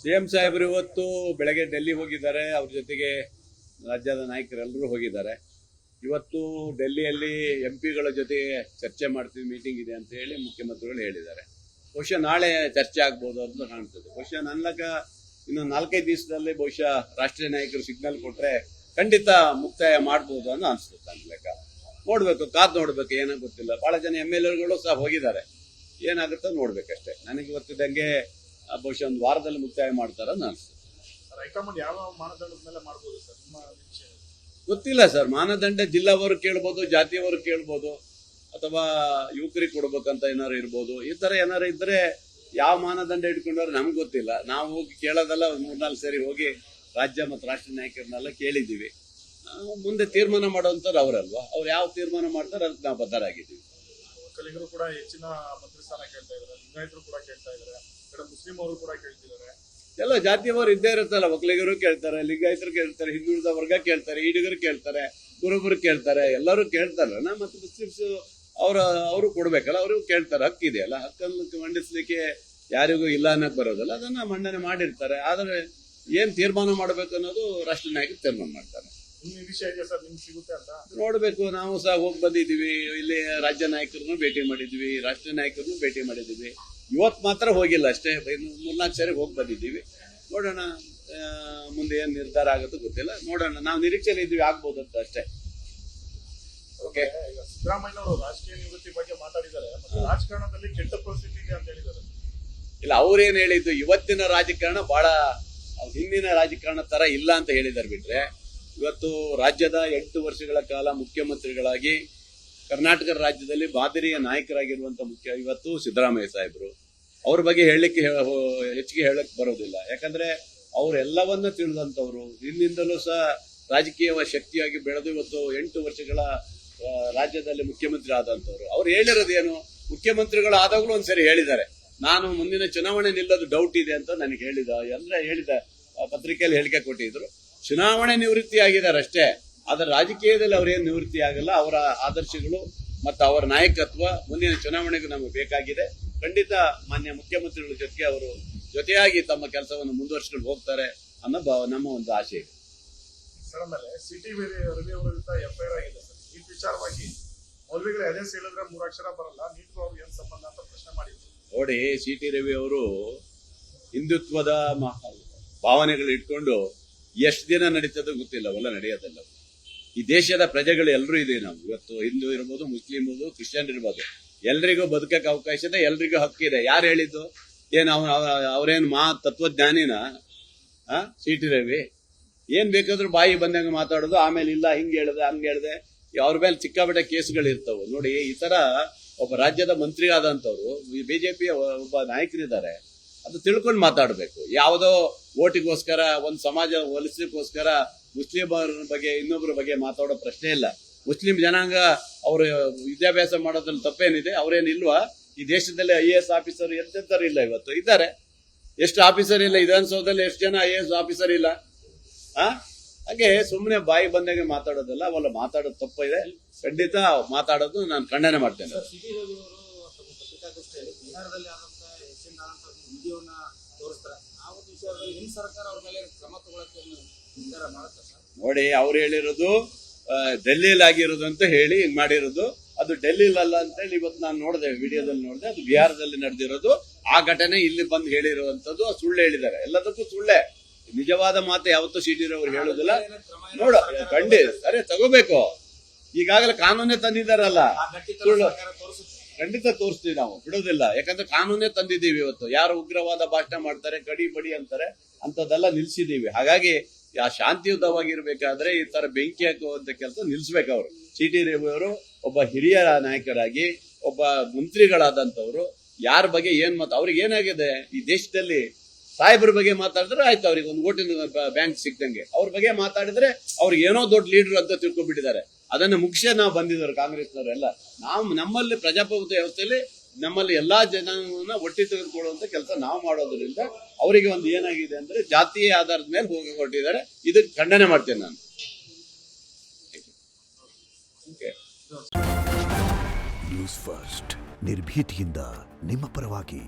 CM ಸಾಹೇಬರು ಇವತ್ತು ಬೆಳಗ್ಗೆ ಡೆಲ್ಲಿ ಹೋಗಿದ್ದಾರೆ. ಅವ್ರ ಜೊತೆಗೆ ರಾಜ್ಯದ ನಾಯಕರೆಲ್ಲರೂ ಹೋಗಿದ್ದಾರೆ. ಇವತ್ತು ಡೆಲ್ಲಿಯಲ್ಲಿ ಎಂಪಿಗಳ ಜೊತೆಗೆ ಚರ್ಚೆ ಮಾಡ್ತೀವಿ, ಮೀಟಿಂಗ್ ಇದೆ ಅಂತ ಹೇಳಿ ಮುಖ್ಯಮಂತ್ರಿಗಳು ಹೇಳಿದ್ದಾರೆ. ಬಹುಶಃ ನಾಳೆ ಚರ್ಚೆ ಆಗ್ಬೋದು ಅಂತ ಕಾಣ್ತದೆ. ಬಹುಶಃ ನನ್ನ ಲೆಕ್ಕ ಇನ್ನು 4-5 ದಿವಸದಲ್ಲಿ ಬಹುಶಃ ರಾಷ್ಟ್ರೀಯ ನಾಯಕರು ಸಿಗ್ನಲ್ ಕೊಟ್ರೆ ಖಂಡಿತ ಮುಕ್ತಾಯ ಮಾಡ್ಬೋದು ಅನ್ನೋ ಅನಿಸ್ತದೆ ನನ್ನ ಲೆಕ್ಕ. ನೋಡ್ಬೇಕು, ಕಾದ್ ನೋಡ್ಬೇಕು, ಏನೋ ಗೊತ್ತಿಲ್ಲ. ಬಹಳ ಜನ MLAಗಳು ಸಹ ಹೋಗಿದ್ದಾರೆ. ಏನಾಗುತ್ತೋ ನೋಡ್ಬೇಕಷ್ಟೇ. ನನಗೆ ಗೊತ್ತಿದ್ದಂಗೆ ಬಹುಶಃ ಒಂದು ವಾರದಲ್ಲಿ ಮುಕ್ತಾಯ ಮಾಡ್ತಾರ ಅನಿಸ್ತದೆ. ಹೈಕಮಾಂಡ್ ಯಾವ ಮಾನದಂಡದ ಮೇಲೆ ಮಾಡಬಹುದು ಸರ್? ಗೊತ್ತಿಲ್ಲ ಸರ್. ಮಾನದಂಡ ಜಿಲ್ಲಾವರು ಕೇಳ್ಬೋದು, ಜಾತಿಯವರು ಕೇಳ್ಬೋದು, ಅಥವಾ ಯುವಕರಿಗೆ ಕೊಡ್ಬೇಕಂತ ಏನಾರು ಇರ್ಬೋದು. ಈ ತರ ಏನಾರು ಇದ್ರೆ ಯಾವ ಮಾನದಂಡ ಇಟ್ಕೊಂಡ್ರೆ ನಮ್ಗೆ ಗೊತ್ತಿಲ್ಲ. ನಾವು ಹೋಗಿ ಕೇಳೋದಲ್ಲ, 3-4 ಸರಿ ಹೋಗಿ ರಾಜ್ಯ ಮತ್ತು ರಾಷ್ಟ್ರೀಯ ನಾಯಕರನ್ನೆಲ್ಲ ಕೇಳಿದ್ದೀವಿ. ಮುಂದೆ ತೀರ್ಮಾನ ಮಾಡುವಂಥವ್ರು ಅವರಲ್ವಾ, ಅವ್ರು ಯಾವ ತೀರ್ಮಾನ ಮಾಡ್ತಾರೆ ಅದಕ್ಕೆ ನಾವು ಬದ್ಧರಾಗಿದ್ದೀವಿ. ಒಕ್ಕಲಿಗರು ಕೂಡ ಹೆಚ್ಚಿನ ಮಂತ್ರಿ ಸ್ಥಾನ ಕೇಳ್ತಾ ಇದ್ದಾರೆ, ಲಿಂಗಾಯತರು ಕೂಡ ಕೇಳ್ತಾ ಇದ್ದಾರೆ, ಮುಸ್ಲಿಂ ಅವರು ಕೂಡ ಕೇಳ್ತಿದ್ದಾರೆ. ಎಲ್ಲ ಜಾತಿಯವರು ಇದ್ದೇ ಇರುತ್ತಲ್ಲ. ಒಕ್ಕಲಿಗರು ಕೇಳ್ತಾರೆ, ಲಿಂಗಾಯತರು ಕೇಳ್ತಾರೆ, ಹಿಂದುಳಿದ ವರ್ಗ ಕೇಳ್ತಾರೆ, ಈಡಿಗರು ಕೇಳ್ತಾರೆ, ಕುರುಬರು ಕೇಳ್ತಾರೆ, ಎಲ್ಲರೂ ಕೇಳ್ತಾರಲ್ಲ. ಮತ್ತು ಮುಸ್ಲಿಮ್ಸ್ ಅವರು ಕೊಡ್ಬೇಕಲ್ಲ, ಅವ್ರಿಗೂ ಕೇಳ್ತಾರೆ. ಹಕ್ಕಿದೆಯಲ್ಲ, ಹಕ್ಕನ್ನು ಮಂಡಿಸ್ಲಿಕ್ಕೆ ಯಾರಿಗೂ ಇಲ್ಲ ಅನ್ನಕ್ ಬರೋದಲ್ಲ. ಅದನ್ನ ಮಂಡನೆ ಮಾಡಿರ್ತಾರೆ. ಆದ್ರೆ ಏನ್ ತೀರ್ಮಾನ ಮಾಡ್ಬೇಕು ಅನ್ನೋದು ರಾಷ್ಟ್ರೀಯ ನಾಯಕರು ತೀರ್ಮಾನ ಮಾಡ್ತಾರೆ. ವಿಷಯ ಇದೆ ಸರ್, ನಿಮ್ಗೆ ಸಿಗುತ್ತೆ ಅಂತ ನೋಡ್ಬೇಕು. ನಾವು ಸಹ ಹೋಗಿ ಬಂದಿದ್ದೀವಿ. ಇಲ್ಲಿ ರಾಜ್ಯ ನಾಯಕರನ್ನು ಭೇಟಿ ಮಾಡಿದ್ವಿ, ರಾಷ್ಟ್ರೀಯ ನಾಯಕರನ್ನು ಭೇಟಿ ಮಾಡಿದ್ವಿ. ಇವತ್ತು ಮಾತ್ರ ಹೋಗಿಲ್ಲ ಅಷ್ಟೇ. 3-4 ಸರಿ ಹೋಗಿ ಬಂದಿದ್ದೀವಿ. ನೋಡೋಣ ಮುಂದೆ ಏನ್ ನಿರ್ಧಾರ ಆಗುತ್ತೋ ಗೊತ್ತಿಲ್ಲ. ನೋಡೋಣ. ನಾವು ನಿರೀಕ್ಷೆಯಲ್ಲಿ ಇದ್ವಿ, ಆಗ್ಬೋದು ಅಂತ ಅಷ್ಟೇ. ಓಕೆ. ಸಿದ್ದರಾಮಯ್ಯ ಅವರು ರಾಜಕೀಯ ನಿವೃತ್ತಿ ಬಗ್ಗೆ ಮಾತಾಡಿದ್ದಾರೆ. ರಾಜಕಾರಣದಲ್ಲಿ ಕೆಟ್ಟ ಪರಿಸ್ಥಿತಿ ಇದೆ ಅಂತ ಹೇಳಿದ್ದಾರೆ. ಇಲ್ಲ, ಅವ್ರೇನ್ ಹೇಳಿದ್ದು, ಇವತ್ತಿನ ರಾಜಕಾರಣ ಬಹಳ ಹಿಂದಿನ ರಾಜಕಾರಣ ತರ ಇಲ್ಲ ಅಂತ ಹೇಳಿದಾರೆ. ಬಿಟ್ರೆ ಇವತ್ತು ರಾಜ್ಯದ 8 ವರ್ಷಗಳ ಕಾಲ ಮುಖ್ಯಮಂತ್ರಿಗಳಾಗಿ ಕರ್ನಾಟಕ ರಾಜ್ಯದಲ್ಲಿ ಮಾದರಿಯ ನಾಯಕರಾಗಿರುವಂತ ಇವತ್ತು ಸಿದ್ದರಾಮಯ್ಯ ಸಾಹೇಬರು. ಅವ್ರ ಬಗ್ಗೆ ಹೇಳಲಿಕ್ಕೆ ಹೆಚ್ಚಿಗೆ ಹೇಳಕ್ ಬರೋದಿಲ್ಲ. ಯಾಕಂದ್ರೆ ಅವರೆಲ್ಲವನ್ನ ತಿಳಿದಂತವ್ರು, ಹಿಂದಿಂದಲೂ ಸಹ ರಾಜಕೀಯ ಶಕ್ತಿಯಾಗಿ ಬೆಳೆದು ಇವತ್ತು 8 ವರ್ಷಗಳ ರಾಜ್ಯದಲ್ಲಿ ಮುಖ್ಯಮಂತ್ರಿ ಆದಂತವ್ರು. ಅವ್ರು ಹೇಳಿರೋದೇನು, ಮುಖ್ಯಮಂತ್ರಿಗಳು ಆದಾಗಲೂ ಒಂದ್ಸರಿ ಹೇಳಿದ್ದಾರೆ, ನಾನು ಮುಂದಿನ ಚುನಾವಣೆ ನಿಲ್ಲೋದು ಡೌಟ್ ಇದೆ ಅಂತ ನನಗೆ ಹೇಳಿದ ಪತ್ರಿಕೆಯಲ್ಲಿ ಹೇಳಿಕೆ ಕೊಟ್ಟಿದ್ರು. ಚುನಾವಣೆ ನಿವೃತ್ತಿ ಆಗಿದ್ದಾರೆ ಅಷ್ಟೇ. ಆದ್ರೆ ರಾಜಕೀಯದಲ್ಲಿ ಅವ್ರೇನು ನಿವೃತ್ತಿ ಆಗಲ್ಲ. ಅವರ ಆದರ್ಶಗಳು ಮತ್ತು ಅವರ ನಾಯಕತ್ವ ಮುಂದಿನ ಚುನಾವಣೆಗೂ ನಮಗೆ ಬೇಕಾಗಿದೆ. ಖಂಡಿತ ಮಾನ್ಯ ಮುಖ್ಯಮಂತ್ರಿಗಳ ಜೊತೆಗೆ ಅವರು ಜೊತೆಯಾಗಿ ತಮ್ಮ ಕೆಲಸವನ್ನು ಮುಂದುವರಿಸಿಕೊಂಡು ಹೋಗ್ತಾರೆ ಅನ್ನೋ ನಮ್ಮ ಒಂದು ಆಶೆ ಇದೆ. ಸರ್, ಆಮೇಲೆ ಸಿಟಿ ರವಿ ಅವರ ವಿರುದ್ಧ FIR ಆಗಿದೆ ಸರ್. ಈ ವಿಚಾರವಾಗಿ ಮೌಲ್ವಿಗಳು ಅದೇ ಹೇಳಿದ್ರೆ 3 ಅಕ್ಷರ ಬರಲ್ಲ, ನೀಟ್ಗೂ ಅವ್ರು ಏನ್ ಸಂಬಂಧ ಅಂತ ಪ್ರಶ್ನೆ ಮಾಡಿದ್ರು. ನೋಡಿ, CT ರವಿ ಅವರು ಹಿಂದುತ್ವದ ಭಾವನೆಗಳು ಇಟ್ಕೊಂಡು ಎಷ್ಟು ದಿನ ನಡೀತದೋ ಗೊತ್ತಿಲ್ಲ. ಅವೆಲ್ಲ ನಡೆಯೋದಲ್ಲ. ಈ ದೇಶದ ಪ್ರಜೆಗಳು ಎಲ್ಲರೂ ಇದೆ. ನಾವು ಇವತ್ತು ಹಿಂದೂ ಇರ್ಬೋದು, ಮುಸ್ಲಿಂ ಇರ್ಬೋದು, ಕ್ರಿಶ್ಚಿಯನ್ ಇರ್ಬೋದು, ಎಲ್ರಿಗೂ ಬದುಕಕ್ಕೆ ಅವಕಾಶ ಇದೆ, ಎಲ್ರಿಗೂ ಹಕ್ಕಿದೆ. ಯಾರು ಹೇಳಿದ್ದು? ಏನ್ ಅವ್ರೇನ್ ತತ್ವಜ್ಞಾನಿನ CT ರವಿ? ಏನ್ ಬೇಕಾದ್ರೂ ಬಾಯಿ ಬಂದಂಗೆ ಮಾತಾಡೋದು, ಆಮೇಲೆ ಇಲ್ಲ ಹಿಂಗ್ ಹೇಳ್ದೆ ಹಂಗ್ ಹೇಳ್ದೆ. ಅವ್ರ ಮೇಲೆ ಚಿಕ್ಕಾಪಟ್ಟೆ ಕೇಸ್ಗಳು ಇರ್ತಾವೆ. ನೋಡಿ, ಈ ತರ ಒಬ್ಬ ರಾಜ್ಯದ ಮಂತ್ರಿ ಆದಂತವ್ರು, ಬಿಜೆಪಿ ಒಬ್ಬ ನಾಯಕರಿದ್ದಾರೆ, ಅದು ತಿಳ್ಕೊಂಡು ಮಾತಾಡಬೇಕು. ಯಾವುದೋ ಓಟಿಗೋಸ್ಕರ, ಒಂದು ಸಮಾಜ ಒಲಿಸಲಿಕ್ಕೋಸ್ಕರ ಮುಸ್ಲಿಮರ ಬಗ್ಗೆ ಇನ್ನೊಬ್ಬರ ಬಗ್ಗೆ ಮಾತಾಡೋ ಪ್ರಶ್ನೆ ಇಲ್ಲ. ಮುಸ್ಲಿಂ ಜನಾಂಗ ಅವರು ವಿದ್ಯಾಭ್ಯಾಸ ಮಾಡೋದ್ರಲ್ಲಿ ತಪ್ಪೇನಿದೆ? ಅವ್ರೇನಿಲ್ವಾ? ಈ ದೇಶದಲ್ಲಿ IAS ಆಫೀಸರ್ ಎಂತೆಂತರು ಇಲ್ಲ? ಇವತ್ತು ಇದ್ದಾರೆ. ಎಷ್ಟು ಆಫೀಸರ್ ಇಲ್ಲ? ವಿಧಾನಸೌಧದಲ್ಲಿ ಎಷ್ಟು ಜನ IAS ಆಫೀಸರ್ ಇಲ್ಲ? ಹಾಗೆ ಸುಮ್ಮನೆ ಬಾಯಿ ಬಂದಾಗೆ ಮಾತಾಡೋದಲ್ಲ. ಅವೆಲ್ಲ ಮಾತಾಡೋದು ತಪ್ಪಿದೆ. ಖಂಡಿತ ಮಾತಾಡೋದು ನಾನು ಖಂಡನೆ ಮಾಡ್ತೇನೆ. ನೋಡಿ, ಅವ್ರು ಹೇಳಿರೋದು ಡೆಲ್ಲಿಯಲ್ಲಿ ಆಗಿರೋದು ಅಂತ ಹೇಳಿ ಹಿಂಗ್ ಮಾಡಿರೋದು. ಅದು ಡೆಲ್ಲಿಲಲ್ಲ ಅಂತ ಹೇಳಿ ಇವತ್ತು ನಾನು ನೋಡಿದೆ, ವಿಡಿಯೋದಲ್ಲಿ ನೋಡಿದೆ. ಅದು ಬಿಹಾರದಲ್ಲಿ ನಡೆದಿರೋದು. ಆ ಘಟನೆ ಇಲ್ಲಿ ಬಂದು ಹೇಳಿರುವಂತದ್ದು ಸುಳ್ಳು ಹೇಳಿದ್ದಾರೆ. ಎಲ್ಲದಕ್ಕೂ ಸುಳ್ಳೆ. ನಿಜವಾದ ಮಾತು ಯಾವತ್ತೂ CT ರವರು ಹೇಳುದಿಲ್ಲ. ನೋಡು, ಅರೆ ತಗೋಬೇಕು. ಈಗಾಗಲೇ ಕಾನೂನೇ ತಂದಿದ್ದಾರಲ್ಲ, ಸುಳ್ಳು ಖಂಡಿತ ತೋರಿಸ್ತೀವಿ. ನಾವು ಬಿಡೋದಿಲ್ಲ. ಯಾಕಂದ್ರೆ ಕಾನೂನೇ ತಂದಿದ್ದೀವಿ. ಇವತ್ತು ಯಾರು ಉಗ್ರವಾದ ಭಾಷಣ ಮಾಡ್ತಾರೆ, ಕಡಿ ಬಡಿ ಅಂತಾರೆ, ಅಂತದೆಲ್ಲ ನಿಲ್ಸಿದೀವಿ. ಹಾಗಾಗಿ ಶಾಂತಿಯುತವಾಗಿರ್ಬೇಕಾದ್ರೆ ಈ ತರ ಬೆಂಕಿ ಹಾಕುವಂತ ಕೆಲಸ ನಿಲ್ಸ್ಬೇಕು. ಅವರು CT ರವಿ ಅವರು ಒಬ್ಬ ಹಿರಿಯ ನಾಯಕರಾಗಿ, ಒಬ್ಬ ಮಂತ್ರಿಗಳಾದಂತವ್ರು, ಯಾರ ಬಗ್ಗೆ ಏನ್ ಅವ್ರಿಗೆ ಏನಾಗಿದೆ ಈ ದೇಶದಲ್ಲಿ? ಸಾಹೇಬ್ರ ಬಗ್ಗೆ ಮಾತಾಡಿದ್ರೆ ಆಯ್ತು, ಅವ್ರಿಗೆ ಒಂದು ಓಟಿನ ಬ್ಯಾಂಕ್ ಸಿಕ್ದಂಗೆ. ಅವ್ರ ಬಗ್ಗೆ ಮಾತಾಡಿದ್ರೆ ಅವ್ರಿಗೆ ಏನೋ ದೊಡ್ಡ ಲೀಡರ್ ಅಂತ ತಿಳ್ಕೊಂಡ್ಬಿಟ್ಟಿದ್ದಾರೆ. ಅದನ್ನ ಮುಗಿಸೇ ನಾವು ಬಂದಿದ್ದಾರೆ ಕಾಂಗ್ರೆಸ್ನವರೆಲ್ಲ. ನಮ್ಮಲ್ಲಿ ಪ್ರಜಾಪ್ರಭುತ್ವ ವ್ಯವಸ್ಥೆಯಲ್ಲಿ ನಮ್ಮಲ್ಲಿ ಎಲ್ಲಾ ಜನವನ್ನ ಒಟ್ಟಿ ತೆಗೆದುಕೊಳ್ಳುವಂತ ಕೆಲಸ ನಾವು ಮಾಡೋದ್ರಿಂದ ಅವರಿಗೆ ಒಂದು ಏನಾಗಿದೆ ಅಂದ್ರೆ ಜಾತಿಯ ಆಧಾರದ ಮೇಲೆ ಹೋಗಿ ಕೊಟ್ಟಿದ್ದಾರೆ. ಇದಕ್ಕೆ ಖಂಡನೆ ಮಾಡ್ತೇನೆ ನಾನು. ನ್ಯೂಸ್ ಫಸ್ಟ್, ನಿರ್ಭೀತಿಯಿಂದ ನಿಮ್ಮ ಪರವಾಗಿ.